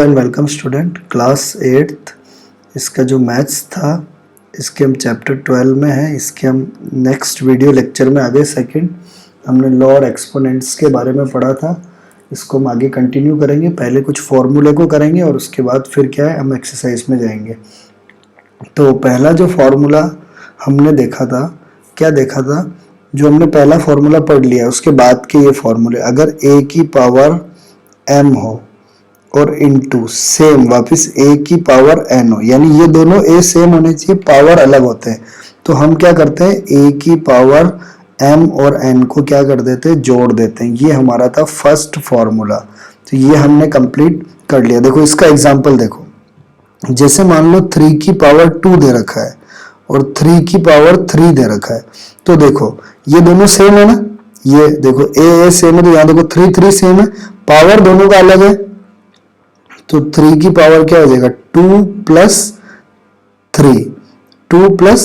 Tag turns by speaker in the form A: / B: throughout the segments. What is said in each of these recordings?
A: And welcome student. Class 8th इसका जो maths था इसके हम चैप्टर 12 में है। इसके हम नेक्स्ट वीडियो लेक्चर में आगे सेकंड हमने लॉ और एक्सपोनेंट्स के बारे में पढ़ा था। इसको हम आगे कंटिन्यू करेंगे। पहले कुछ फॉर्मूले को करेंगे और उसके बाद फिर क्या है हम एक्सरसाइज में जाएंगे। तो पहला जो फॉर्मूला हमने देखा था, क्या देखा था, जो हमने पहला फॉर्मूला पढ़ लिया उसके बाद के ये फॉर्मूले, अगर a की पावर m हो और इनटू सेम वापस a की पावर n हो, यानी ये दोनों a सेम होने चाहिए, पावर अलग होते हैं। तो हम क्या करते हैं, a की पावर m और n को क्या कर देते हैं, जोड़ देते हैं। ये हमारा था फर्स्ट फॉर्मूला। तो ये हमने कंप्लीट कर लिया। देखो इसका एग्जांपल देखो, जैसे मान लो 3 की पावर 2 दे रखा है और 3 की पावर 3 दे रखा है। तो देखो ये दोनों सेम है ना, ये देखो a सेम है, तो यहाँ देखो 3 3 सेम है, पावर दोनों का अलग है। तो 3 की पावर क्या हो जाएगा, 2 प्लस 3, 2 प्लस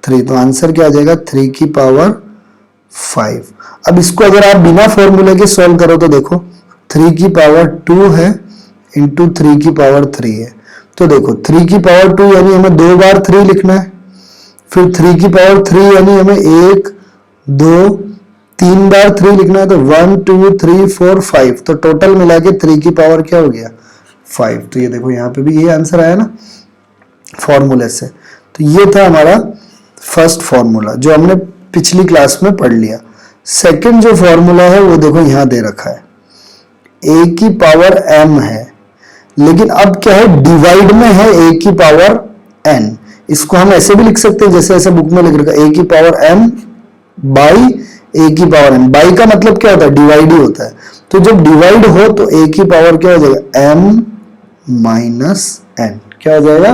A: 3, तो आंसर क्या आ जाएगा 3 की पावर 5। अब इसको अगर आप बिना फॉर्मूले के सॉल्व करो तो देखो 3 की पावर 2 है इंटू 3 की पावर 3 है। तो देखो 3 की पावर 2 यानी हमें 2 बार 3 लिखना है, फिर 3 की पावर 3 यानी हमें 1 2 3 बार 3 लिखना है। तो 1 2 3 4 5, तो टोटल मिला के 3 की पावर क्या हो गया 5। तो ये देखो यहाँ पे भी ये आंसर आया ना फॉर्मूले से। तो ये था हमारा फर्स्ट फॉर्मूला जो हमने पिछली क्लास में पढ़ लिया। सेकंड जो फॉर्मूला है वो देखो यहाँ दे रखा है, a की पावर m है, लेकिन अब क्या है डिवाइड में है a की पावर n। इसको हम ऐसे भी लिख सकते हैं जैसे ऐसे बुक में लिख रखा है a की पावर m बाई a की पावर n। बाई का मतलब क्या होता है, डिवाइड ही होता है। तो जब डिवाइड हो तो a की पावर क्या हो जाएगा m माइनस n, क्या हो जाएगा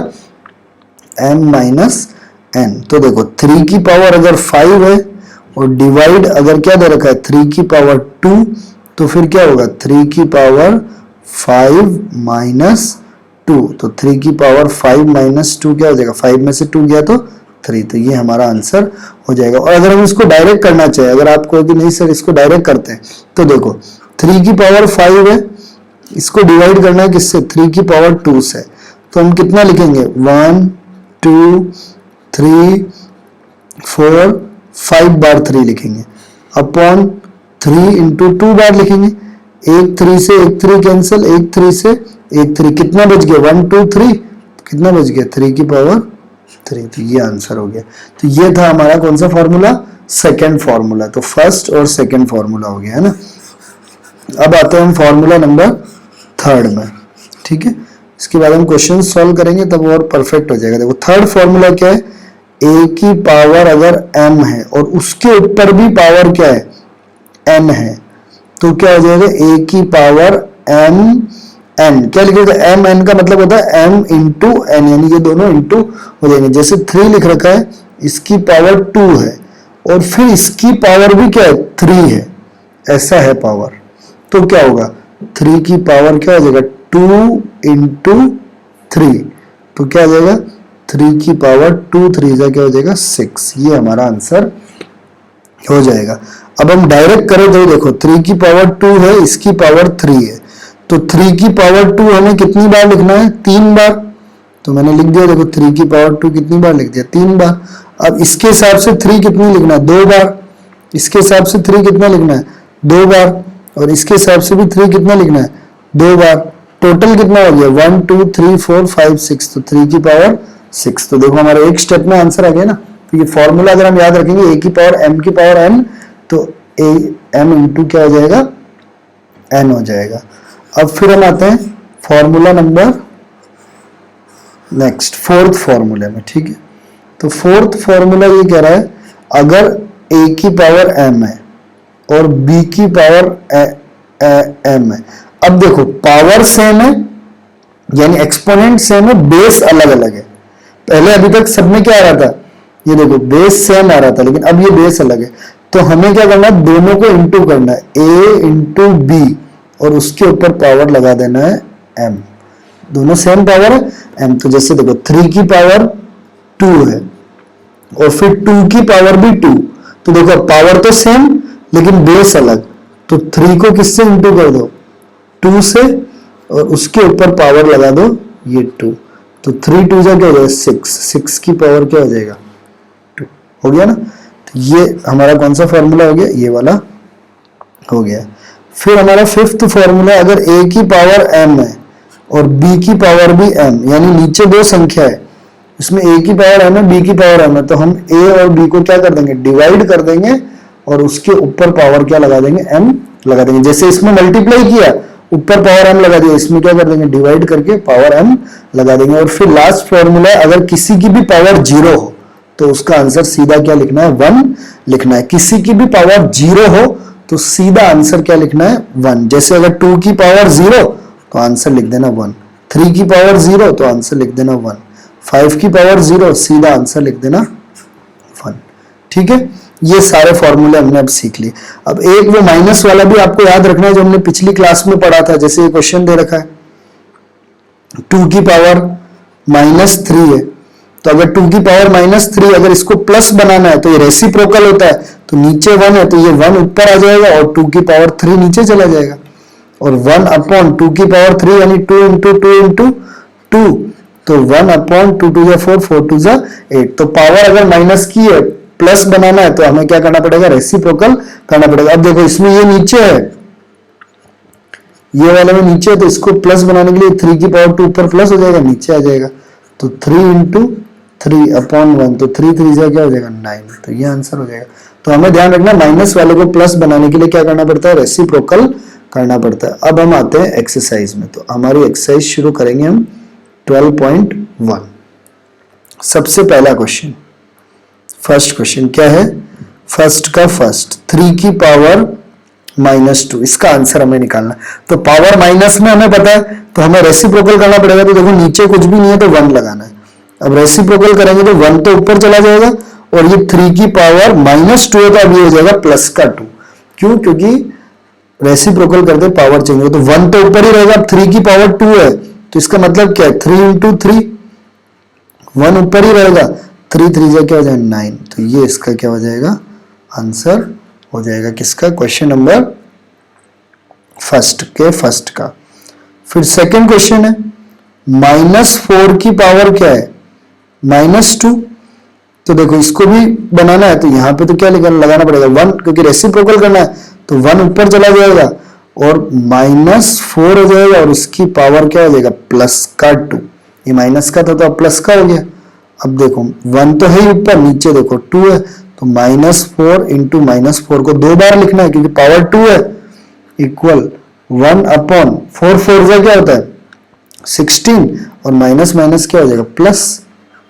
A: m माइनस n। तो देखो 3 की पावर अगर 5 है और डिवाइड अगर क्या दे रखा है 3 की पावर 2, तो फिर क्या होगा 3 की पावर 5 माइनस 2। तो 3 की पावर 5 माइनस 2 क्या हो जाएगा, 5 में से 2 गया तो 3। तो ये हमारा आंसर हो जाएगा। और अगर हम इसको डायरेक्ट करना चाहे, अगर आप कहो कि नहीं सर इसको डायरेक्ट करते हैं, तो देखो 3 की पावर 5 है, इसको डिवाइड करना है किससे, 3 की पावर 2 से। तो हम कितना लिखेंगे 1 2 3 4 5 बार 3 लिखेंगे, अपॉन 3 इंटू 2 बार लिखेंगे। एक 3 से एक 3 कैंसिल, एक 3 से एक 3, कितना बच गया 1 2 3, कितना बच गया 3 की पावर 3। तो ये आंसर हो गया। तो ये था हमारा कौन सा फॉर्मूला, सेकेंड फॉर्मूला। तो फर्स्ट और सेकेंड फॉर्मूला हो गया है ना। अब आते हैं हम फॉर्मूला नंबर थर्ड में, ठीक है। इसके बाद हम क्वेश्चन सॉल्व करेंगे तब और परफेक्ट हो जाएगा। देखो थर्ड फॉर्मूला क्या है, a की पावर अगर m है और उसके ऊपर भी पावर क्या है n है, तो क्या हो जाएगा a की पावर m n। क्या लिखेगा m n का मतलब होता है m इंटू n, यानी ये दोनों इंटू हो जाएंगे। जैसे 3 लिख रखा है, इसकी पावर 2 है और फिर इसकी पावर भी क्या है 3 है, ऐसा है पावर। तो क्या होगा 3 की पावर क्या हो जाएगा 2 इंटू 3, तो क्या हो जाएगा 3 की पावर 2 3 का क्या हो जाएगा 6। ये हमारा आंसर हो जाएगा। अब हम डायरेक्ट करें तो देखो 3 की पावर 2 है, इसकी पावर 3 है, तो 3 की पावर 2 हमें कितनी बार लिखना है, 3 बार। तो मैंने लिख दिया, देखो 3 की पावर 2 कितनी बार लिख दिया, 3 बार। अब इसके हिसाब से 3 कितनी लिखना है, 2 बार। इसके हिसाब से 3 कितना लिखना है, 2 बार। और इसके हिसाब से भी 3 कितना लिखना है, 2 बार। टोटल कितना हो गया 1 2 3 4 5 6, तो 3 की पावर 6। तो देखो हमारे एक स्टेप में आंसर आ गया ना। तो ये फॉर्मूला अगर हम याद रखेंगे a की पावर m की पावर n, तो a m इंटू क्या हो जाएगा n हो जाएगा। अब फिर हम आते हैं फॉर्मूला नंबर नेक्स्ट फोर्थ फॉर्मूले में, ठीक है। तो फोर्थ फॉर्मूला ये कह रहा है, अगर a की पावर m है और b की पावर m है। अब देखो पावर सेम है यानी एक्सपोनेंट सेम है, बेस अलग अलग है। पहले अभी तक सब में क्या आ रहा था, ये देखो बेस सेम आ रहा था, लेकिन अब ये बेस अलग है। तो हमें क्या करना है, दोनों को इंटू करना है, a इंटू बी, और उसके ऊपर पावर लगा देना है m। दोनों सेम पावर है m। तो जैसे देखो 3 की पावर 2 है और फिर 2 की पावर भी 2, तो देखो पावर तो सेम लेकिन बेस अलग। तो 3 को किससे इंटू कर दो, 2 से, और उसके ऊपर पावर लगा दो ये 2, तो 3 2 जा क्या हो जाएगा 6, 6 की पावर क्या हो जाएगा 2, हो गया ना। तो ये हमारा कौन सा फॉर्मूला हो गया, ये वाला हो गया। फिर हमारा फिफ्थ फॉर्मूला, अगर a की पावर m है और b की पावर भी m, यानी नीचे दो संख्या है, इसमें a की पावर m है, b की पावर m है, तो हम a और b को क्या कर देंगे, डिवाइड कर देंगे और उसके ऊपर पावर क्या लगा देंगे, m लगा देंगे। जैसे इसमें मल्टीप्लाई किया, ऊपर पावर m लगा दिया, इसमें क्या कर देंगे, डिवाइड करके पावर m लगा देंगे। और फिर लास्ट फॉर्मूला, अगर किसी की भी पावर 0 हो तो उसका आंसर सीधा क्या लिखना है, 1 लिखना है। किसी की भी पावर 0 हो तो सीधा आंसर क्या लिखना है, 1। जैसे अगर 2 की पावर 0 तो आंसर लिख देना 1, 3 की पावर 0 तो आंसर लिख देना 1, 5 की पावर 0 सीधा आंसर लिख देना 1। ठीक है, ये सारे फॉर्मूले हमने अब सीख लिए। अब एक वो माइनस वाला भी आपको याद रखना है जो हमने पिछली क्लास में पढ़ा था। जैसे ये क्वेश्चन दे रखा है 2 की पावर -3 है, तो अगर 2 की पावर -3 अगर इसको प्लस बनाना है तो ये रेसिप्रोकल होता है, तो नीचे 1 है तो ये 1 ऊपर आ जाएगा और 2 की पावर 3 नीचे चला जाएगा। और 1 अपॉन 2 की पावर 3 यानी 2 इंटू 2 इंटू 2, तो 1 अपॉन 2 2 जा 4, 4 2 जा 8। तो पावर अगर माइनस की है, प्लस बनाना है तो हमें क्या करना पड़ेगा, रेसिप्रोकल करना पड़ेगा। अब देखो इसमें ये नीचे है, ये वाले में नीचे है, तो इसको प्लस बनाने के लिए 3 की पावर 2 ऊपर प्लस हो जाएगा, नीचे आ जाएगा, तो 3 इंटू 3 अपॉन 1, तो 3 3 जा क्या हो जाएगा 9, तो ये आंसर हो जाएगा। तो हमें ध्यान रखना माइनस वाले को प्लस बनाने के लिए क्या करना पड़ता है, रेसिप्रोकल करना पड़ता है। अब हम आते हैं एक्सरसाइज में, तो हमारी एक्सरसाइज शुरू करेंगे हम 12.1। सबसे पहला क्वेश्चन, फर्स्ट क्वेश्चन क्या है, फर्स्ट का फर्स्ट 3 की पावर -2, इसका आंसर हमें निकालना। तो पावर माइनस में हमें पता है तो हमें रेसिप्रोकल करना पड़ेगा। तो देखो नीचे कुछ भी नहीं है तो 1 लगाना है। अब रेसिप्रोकल करेंगे तो 1 तो ऊपर चला जाएगा और ये 3 की पावर -2 है तो अब ये हो जाएगा प्लस का 2। क्यों, क्योंकि रेसिप्रोकल करते पावर चेंज हो, तो 1 तो ऊपर ही रहेगा। अब 3 की पावर 2 है तो इसका मतलब क्या है, 3 इंटू 3, 1 ऊपर ही रहेगा, 3 3 जा क्या हो जाएगा 9, तो ये इसका क्या हो जाएगा, आंसर हो जाएगा किसका, क्वेश्चन नंबर फर्स्ट के फर्स्ट का। फिर सेकंड क्वेश्चन है -4 की पावर क्या है, -2। तो देखो इसको भी बनाना है तो यहाँ पे तो क्या लगाना पड़ेगा 1, क्योंकि रेसिप्रोकल करना है तो 1 ऊपर चला जाएगा और -4 हो जाएगा और इसकी पावर क्या हो जाएगा, प्लस का 2। ये माइनस का था तो अब प्लस का हो गया। अब देखो 1 तो है ही ऊपर, नीचे देखो 2 है, तो -4 इंटू -4 को 2 बार लिखना है क्योंकि पावर 2 है, इक्वल 1 अपॉन 4 4 से क्या होता है 16 और माइनस माइनस क्या हो जाएगा प्लस।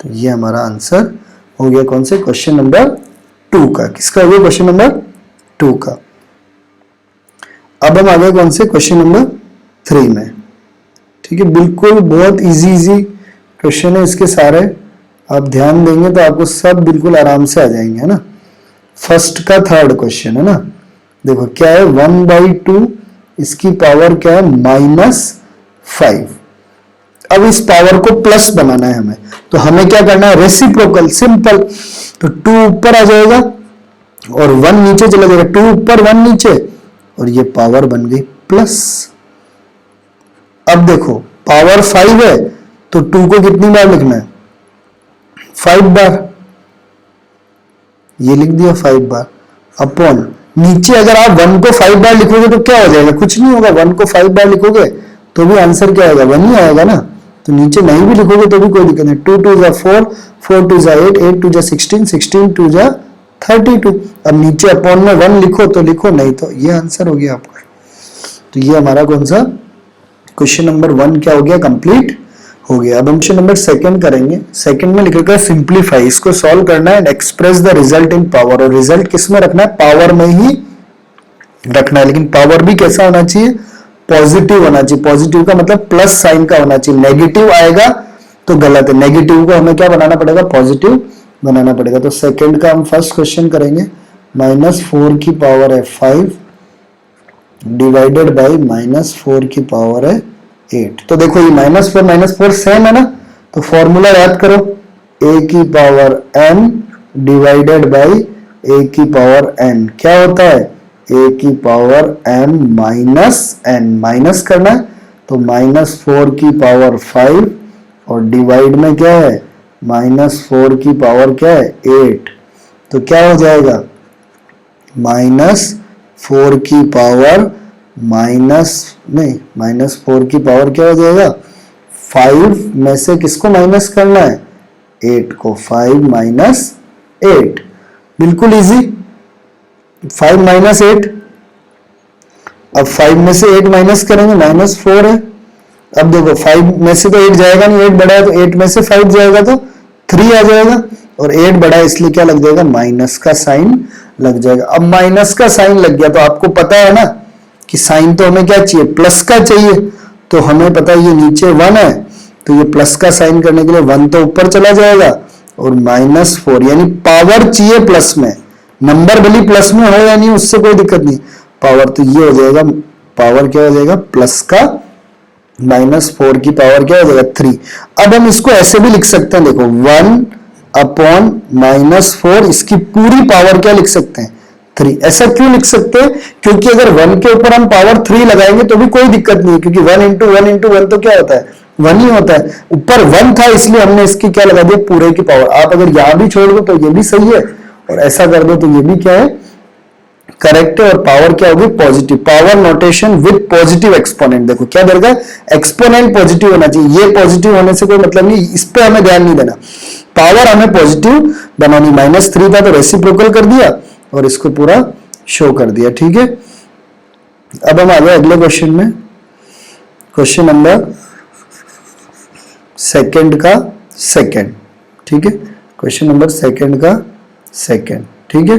A: तो ये हमारा आंसर हो गया कौन से, क्वेश्चन नंबर 2 का। किसका हो गया, क्वेश्चन नंबर 2 का। अब हम आ गए कौन से, क्वेश्चन नंबर 3 में। ठीक है, बिल्कुल बहुत इजी क्वेश्चन है इसके सारे, आप ध्यान देंगे तो आपको सब बिल्कुल आराम से आ जाएंगे, है ना। फर्स्ट का थर्ड क्वेश्चन है ना, देखो क्या है 1/2, इसकी पावर क्या है -5। अब इस पावर को प्लस बनाना है हमें, तो हमें क्या करना है, रेसिप्रोकल, सिंपल। तो 2 ऊपर आ जाएगा और 1 नीचे चला जाएगा, 2 ऊपर 1 नीचे और ये पावर बन गई प्लस। अब देखो पावर 5 है तो 2 को कितनी बार लिखना है, 5 बार, ये लिख दिया 5 बार, अपॉन नीचे अगर आप 1 को 5 बार लिखोगे तो क्या हो जाएगा, कुछ नहीं होगा। 1 को 5 बार लिखोगे तो भी आंसर क्या आएगा, 1 ही आएगा ना। तो नीचे नहीं भी लिखोगे तो भी कोई दिक्कत नहीं। 2 2 जा 4, 4 2 जा 8, 8 2 जा 16, 16 2 जा 32। अब नीचे अपॉन में 1 लिखो तो लिखो, नहीं तो ये आंसर हो गया आपका। तो ये हमारा कौन सा, क्वेश्चन नंबर 1 क्या हो गया, कंप्लीट हो गया। अब हम क्वेश्चन नंबर 2 करेंगे। सेकंड में लिखा है सिंप्लीफाई, इसको सॉल्व करना है and express the result in power. और रिजल्ट किस में रखना है, पावर में ही रखना है, लेकिन पावर भी कैसा होना चाहिए, पॉजिटिव होना चाहिए। पॉजिटिव का मतलब प्लस साइन का होना चाहिए, नेगेटिव आएगा तो गलत है। नेगेटिव को हमें क्या बनाना पड़ेगा, पॉजिटिव बनाना पड़ेगा। तो सेकंड का हम फर्स्ट क्वेश्चन करेंगे, -4 की पावर है 5 डिवाइडेड बाई -4 की पावर है 8। तो देखो ये -4 सेम है ना, तो फॉर्मूला याद करो, a की power m divided by a की पावर n क्या होता है, a की power m minus n, minus करना है तो -4 की पावर 5 और डिवाइड में क्या है, -4 की पावर क्या है 8, तो क्या हो जाएगा -4 की पावर -4 की पावर क्या हो जाएगा, 5 में से किसको माइनस करना है, 8 को, 5 - 8, बिल्कुल इजी, 5 - 8, अब 5 में से 8 माइनस करेंगे, -4 है। अब देखो 5 में से तो 8 जाएगा नहीं, 8 बड़ा है, तो 8 में से 5 जाएगा तो 3 आ जाएगा, और 8 बड़ा है इसलिए क्या लग जाएगा, माइनस का साइन लग जाएगा। अब माइनस का साइन लग गया तो आपको पता है ना कि साइन तो हमें क्या चाहिए, प्लस का चाहिए, तो हमें पता है ये नीचे 1 है, तो ये प्लस का साइन करने के लिए 1 तो ऊपर चला जाएगा, और -4 यानी पावर चाहिए प्लस में, नंबर भले प्लस में हो या नहीं उससे कोई दिक्कत नहीं, पावर, तो ये हो जाएगा, पावर क्या हो जाएगा, प्लस का -4 की पावर क्या हो जाएगा 3। अब हम इसको ऐसे भी लिख सकते हैं, देखो 1/-4, इसकी पूरी पावर क्या लिख सकते हैं 3। ऐसा क्यों लिख सकते हैं, क्योंकि अगर 1 के ऊपर हम पावर 3 लगाएंगे तो भी कोई दिक्कत नहीं है, क्योंकि 1 × 1 × 1 तो क्या होता है 1 ही होता है, ऊपर 1 था इसलिए हमने इसकी क्या लगा दिया, पूरे की पावर। आप अगर यहां भी छोड़ दो तो ये भी सही है, और ऐसा कर दो तो ये भी क्या है, करेक्ट है, और पावर क्या होगी, positive, power notation with positive exponent. देखो क्या दरगा, एक्सपोनेंट पॉजिटिव होना चाहिए, ये पॉजिटिव होने से कोई मतलब नहीं, इस पे हमें ध्यान नहीं देना, पावर हमें पॉजिटिव बनानी। -3 था तो रेसिप्रोकल कर दिया और इसको पूरा शो कर दिया, ठीक है। अब हम आ गए अगले क्वेश्चन में, क्वेश्चन नंबर सेकंड का सेकंड, ठीक है, क्वेश्चन नंबर सेकंड का सेकंड, ठीक है।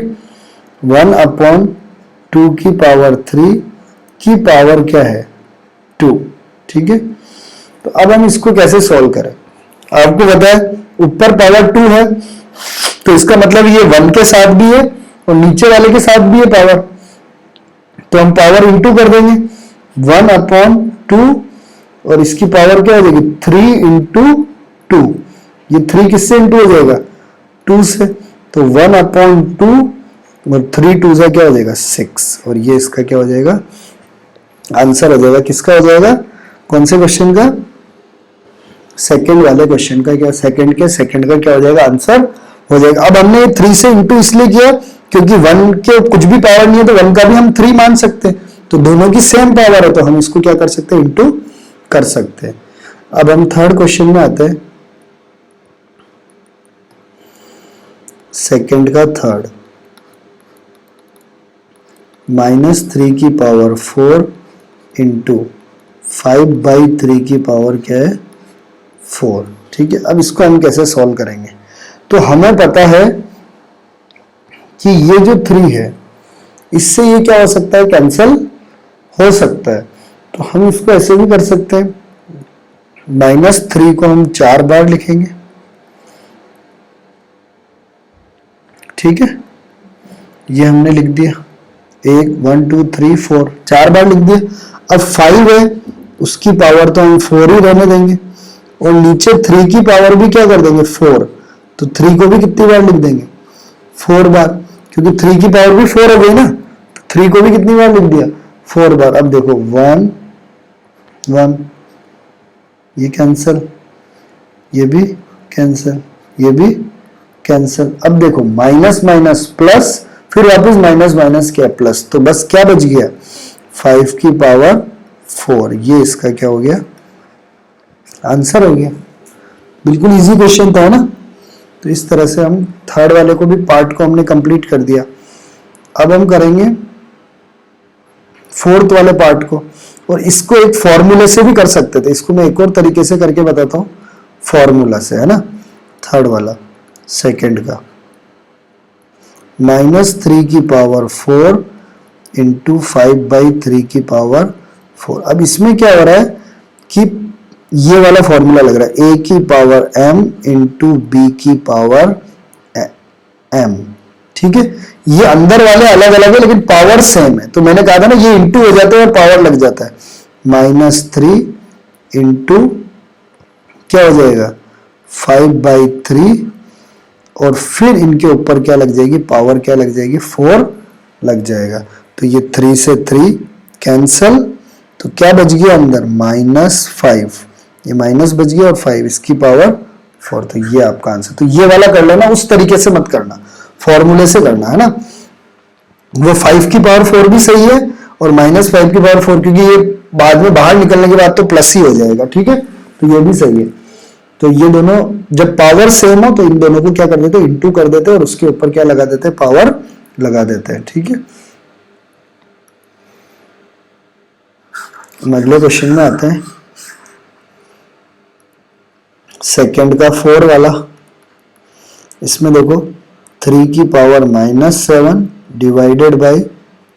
A: 1/2 की पावर 3 की पावर क्या है 2, ठीक है। तो अब हम इसको कैसे सॉल्व करें, आपको पता है ऊपर पावर 2 है, तो इसका मतलब ये 1 के साथ भी है और नीचे वाले के साथ भी है पावर, तो हम पावर इंटू कर देंगे, 1/2 और इसकी पावर क्या हो जाएगी 3 × 2, ये 3 किससे इंटू हो जाएगा 2 से, तो 1/2 और 3 2 से क्या हो जाएगा 6, और ये इसका क्या हो जाएगा आंसर हो जाएगा, किसका हो जाएगा, कौन से क्वेश्चन का, सेकंड वाले क्वेश्चन का, क्या सेकंड के सेकंड का क्या हो जाएगा आंसर हो जाएगा। अब हमने 3 से इंटू इसलिए किया क्योंकि 1 के कुछ भी पावर नहीं है तो 1 का भी हम 3 मान सकते हैं, तो दोनों की सेम पावर है तो हम इसको क्या कर सकते हैं, इंटू कर सकते हैं। अब हम थर्ड क्वेश्चन में आते हैं, सेकंड का थर्ड, -3 की पावर 4 × 5/3 की पावर क्या है 4, ठीक है। अब इसको हम कैसे सॉल्व करेंगे, तो हमें पता है कि ये जो 3 है इससे ये क्या हो सकता है, कैंसिल हो सकता है, तो हम इसको ऐसे भी कर सकते हैं, -3 को हम 4 बार लिखेंगे, ठीक है, ये हमने लिख दिया, 1 2 3 4 4 बार लिख दिया। अब 5 है उसकी पावर तो हम 4 ही रहने देंगे, और नीचे 3 की पावर भी क्या कर देंगे 4, तो 3 को भी कितनी बार लिख देंगे 4 बार, क्योंकि 3 की पावर भी 4 हो गई ना, तो 3 को भी कितनी बार लिख दिया 4 बार। अब देखो 1 1, ये कैंसिल, ये भी कैंसिल, ये भी कैंसिल। अब देखो माइनस माइनस प्लस, फिर वापस माइनस माइनस क्या प्लस, तो बस क्या बच गया 5 की पावर 4, ये इसका क्या हो गया आंसर हो गया। बिल्कुल इजी क्वेश्चन था ना, तो इस तरह से हम थर्ड वाले को भी पार्ट को हमने कंप्लीट कर दिया। अब हम करेंगे फोर्थ वाले पार्ट को, और इसको एक फॉर्मूले से भी कर सकते थे, इसको मैं एक और तरीके से करके बताता हूं, फॉर्मूला से, है ना। थर्ड वाला सेकंड का, -3 की पावर 4 × 5/3 की पावर 4। अब इसमें क्या हो रहा है कि ये वाला फॉर्मूला लग रहा है, a की पावर m × b की पावर m, ठीक है। ये अंदर वाले अलग अलग है लेकिन पावर सेम है, तो मैंने कहा था ना ये इंटू हो जाता है और पावर लग जाता है। -3 × क्या हो जाएगा 5/3, और फिर इनके ऊपर क्या लग जाएगी पावर, क्या लग जाएगी 4 लग जाएगा, तो ये 3 से 3 कैंसल, तो क्या बच गया अंदर, -5, ये माइनस बच गया और 5 इसकी पावर 4, तो ये आपका आंसर। तो ये वाला कर लेना, उस तरीके से मत करना, फॉर्मूले से करना है ना। वो 5 की पावर 4 भी सही है और -5 की पावर 4, क्योंकि ये बाद में बाहर निकलने के बाद तो प्लस ही हो जाएगा, ठीक है, तो ये भी सही है। तो ये दोनों जब पावर सेम हो तो इन दोनों को क्या कर देते हैं, इंटू कर देते हैं और उसके ऊपर क्या लगा देते हैं, पावर लगा देते हैं, ठीक है। अगले क्वेश्चन में आते हैं, सेकंड का 4 वाला। इसमें देखो 3 की पावर -7 डिवाइडेड बाय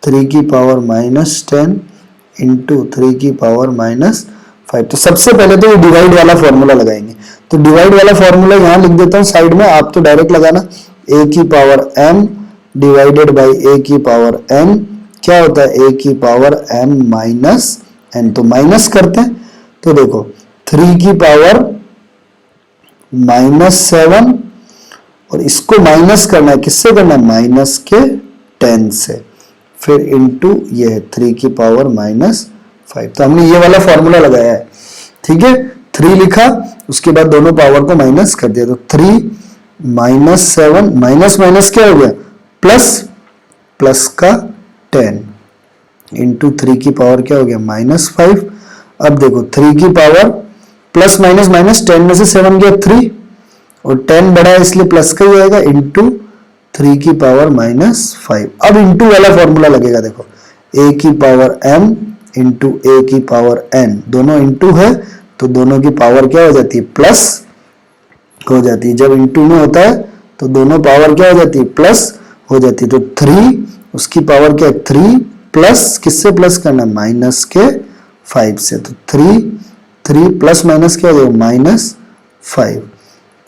A: 3 की पावर -10 इंटू 3 की पावर -5। तो सबसे पहले तो ये डिवाइड वाला फॉर्मूला लगाएंगे। तो डिवाइड वाला फॉर्मूला यहां लिख देता हूं साइड में, आप तो डायरेक्ट लगाना, a की power m divided by a की पावर n क्या होता है, a की पावर m माइनस n। तो माइनस करते हैं, तो देखो 3 की पावर -7 और इसको माइनस करना है, किससे करना है, माइनस के 10 से, फिर इंटू ये है 3 की पावर -5। तो हमने ये वाला फॉर्मूला लगाया है, ठीक है। 3 लिखा, उसके बाद दोनों पावर को माइनस कर दिया, तो 3 -7 माइनस माइनस क्या हो गया, प्लस, प्लस का 10 इंटू 3 की पावर क्या हो गया, -5। अब देखो 3 की पावर प्लस माइनस माइनस 10 में से 7 गया 3 और 10 बड़ा है इसलिए प्लस का ही आएगा, इंटू 3 की पावर -5। अब इंटू वाला फॉर्मूला लगेगा, देखो a की पावर m इंटू a की पावर n, दोनों इंटू है तो दोनों की पावर क्या हो जाती है, प्लस हो जाती है। जब इंटू में होता है तो दोनों पावर क्या हो जाती है, प्लस हो जाती है। तो 3 उसकी पावर क्या है, 3 प्लस किससे प्लस करना, माइनस के 5 से, तो 3 प्लस माइनस क्या हो जाएगा, -5।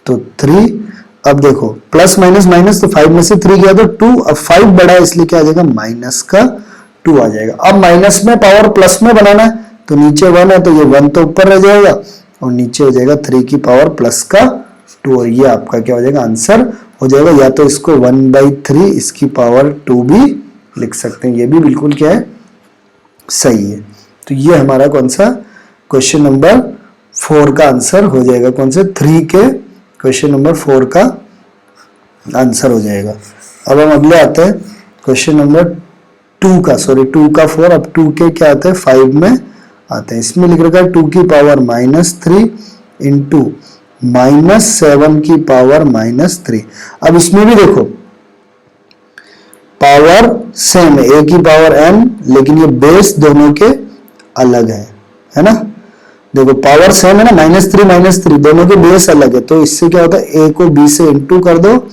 A: तो 3, अब देखो प्लस माइनस माइनस, तो 5 में से 3 गया तो 2, अब 5 बड़ा है इसलिए क्या आ जाएगा, माइनस का 2 आ जाएगा। अब माइनस में पावर प्लस में बनाना है, तो नीचे 1 है तो ये 1 तो ऊपर रह जाएगा और नीचे हो जाएगा 3 की पावर प्लस का 2, और ये आपका क्या हो जाएगा, आंसर हो जाएगा। या तो इसको 1/3 इसकी पावर 2 भी लिख सकते हैं, ये भी बिल्कुल क्या है, सही है। तो ये हमारा कौन सा, क्वेश्चन नंबर 4 का आंसर हो जाएगा, कौन से 3 के क्वेश्चन नंबर 4 का आंसर हो जाएगा। अब हम अगले आते हैं क्वेश्चन नंबर 2 का, सॉरी 2 का 4, अब 2 के क्या आते हैं, 5 में आते हैं। इसमें लिख रखा है 2 की पावर -3 इंटू -7 की पावर -3। अब इसमें भी देखो पावर सेम है, a की पावर m, लेकिन ये बेस दोनों के अलग है ना। देखो पावर सेम है ना, -3 दोनों के बेस अलग है, तो इससे क्या होता है, a को b से इंटू कर दो,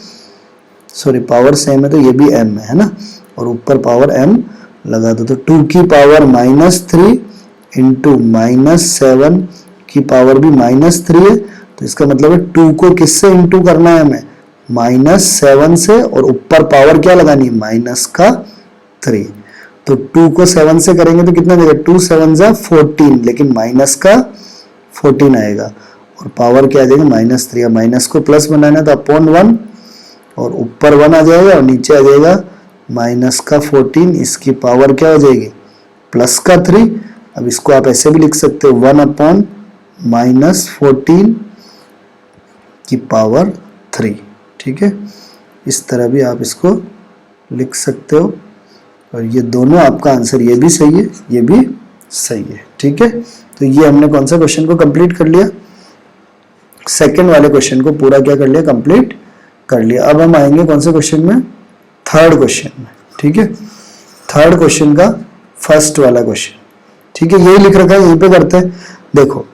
A: सॉरी पावर सेम है तो ये भी m है ना, और ऊपर पावर m लगा दो। तो 2 की पावर -3 इंटू -7 की पावर भी -3 है, तो इसका मतलब है 2 को किससे इंटू करना है हमें, -7 से, और ऊपर पावर क्या लगानी है, माइनस का 3। तो 2 को 7 से करेंगे तो कितना देगा, 2 7 जा 14, लेकिन माइनस का 14 आएगा और पावर क्या आ जाएगा, -3। माइनस को प्लस बनाना है तो अपॉन 1 और ऊपर 1 आ जाएगा और नीचे आ जाएगा माइनस का 14, इसकी पावर क्या हो जाएगी, प्लस का 3। अब इसको आप ऐसे भी लिख सकते हो, 1/-14 की पावर 3, ठीक है। इस तरह भी आप इसको लिख सकते हो, और ये दोनों आपका आंसर, ये भी सही है, ये भी सही है, ठीक है। तो ये हमने कौन सा क्वेश्चन को कंप्लीट कर लिया, सेकंड वाले क्वेश्चन को पूरा क्या कर लिया, कंप्लीट कर लिया। अब हम आएंगे कौन से क्वेश्चन में, थर्ड क्वेश्चन में, ठीक है। थर्ड क्वेश्चन का फर्स्ट वाला क्वेश्चन, ठीक है, यही लिख रखा है, यहीं पे करते हैं। देखो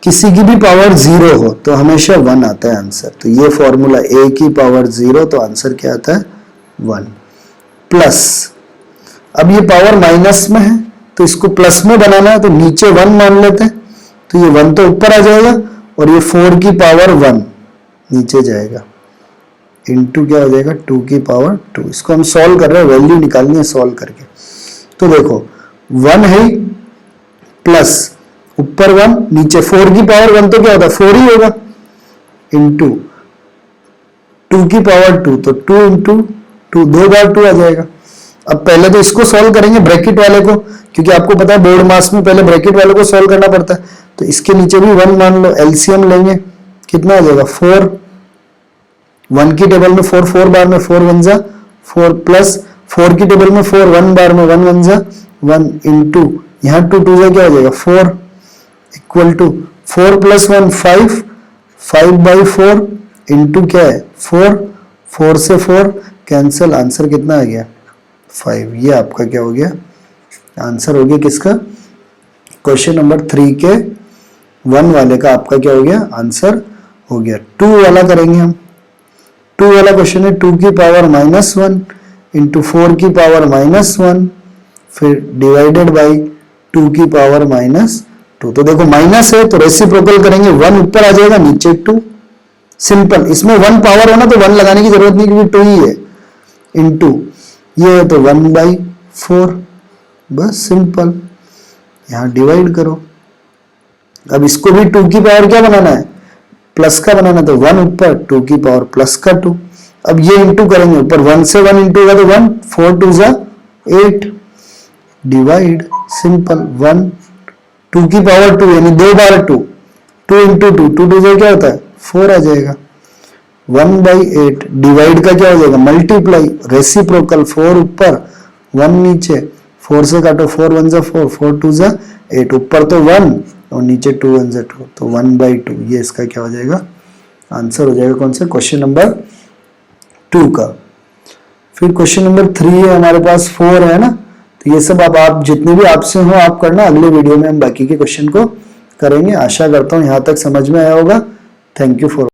A: किसी की भी पावर 0 हो तो हमेशा 1 आता है आंसर, तो ये फॉर्मूला a की पावर 0 तो आंसर क्या आता है, 1 प्लस, अब ये पावर माइनस में है तो इसको प्लस में बनाना है, तो नीचे 1 मान लेते हैं, तो ये 1 तो ऊपर आ जाएगा और ये 4 की पावर 1 नीचे जाएगा, इंटू क्या हो जाएगा, 2 की पावर 2। इसको हम सॉल्व कर रहे हैं, वैल्यू निकालनी है सॉल्व करके। तो देखो 1 है प्लस ऊपर 1 नीचे 4 की पावर 1 तो क्या होता है, 4 ही होगा, इंटू 2 की पावर 2, तो 2 इंटू 2, 2 बार 2 आ जाएगा। अब पहले तो इसको सॉल्व करेंगे ब्रैकेट वाले को, क्योंकि आपको पता है बोर्ड मास में पहले ब्रैकेट वालों को सॉल्व करना पड़ता है। तो इसके नीचे भी 1 मान लो, एलसीएम लेंगे, कितना आ जाएगा 4, 1 की टेबल में 4, 4 बार में 4 1 जा 4 प्लस 4 की टेबल में 4, 1 बार में 1 1 जा 1 इंटू यहाँ 2 2 जा क्या हो जाएगा 4 इक्वल टू 4 प्लस 1 5, 5/4 इंटू क्या है 4, 4 से 4 कैंसिल, आंसर कितना आ गया 5। ये आपका क्या हो गया आंसर हो गया किसका, क्वेश्चन नंबर 3 के 1 वाले का आपका क्या हो गया आंसर हो गया। 2 वाला करेंगे हम। 2 वाला क्वेश्चन है 2 की पावर -1 इंटू 4 की पावर -1 फिर डिवाइडेड बाई 2 की पावर -2। तो देखो माइनस है तो रेसिप्रोकल करेंगे, 1 ऊपर आ जाएगा नीचे 2, सिंपल। इसमें 1 पावर होना तो 1 लगाने की जरूरत नहीं क्योंकि 2 ही है, इंटू ये है तो 1/4, बस सिंपल। यहां डिवाइड करो। अब इसको भी 2 की पावर क्या बनाना है प्लस का बनाना, तो 1 ऊपर 2 की पावर प्लस का 2। अब ये इंटू करेंगे, ऊपर 1 से 1 इंटू होगा तो 1, 4 2 जा 8 डिवाइड सिंपल 1 2 की पावर 2 यानी 2 बार 2, 2 इंटू 2, 2 2 क्या होता है 4 आ जाएगा 1/8 डिवाइड का क्या हो जाएगा मल्टीप्लाई, रेसिप्रोकल 4 ऊपर 1 नीचे, 4 से काटो 4 1 जा 4, 4 2 जा 8, ऊपर तो 1 और नीचे 2 1 जा 2, तो 1/2। ये इसका क्या हो जाएगा आंसर हो जाएगा कौन सा क्वेश्चन नंबर 2 का। फिर क्वेश्चन नंबर 3 है हमारे पास, 4 है ना। तो ये सब अब आप जितने भी आपसे हो आप करना, अगले वीडियो में हम बाकी के क्वेश्चन को करेंगे। आशा करता हूं यहां तक समझ में आया होगा। Thank you for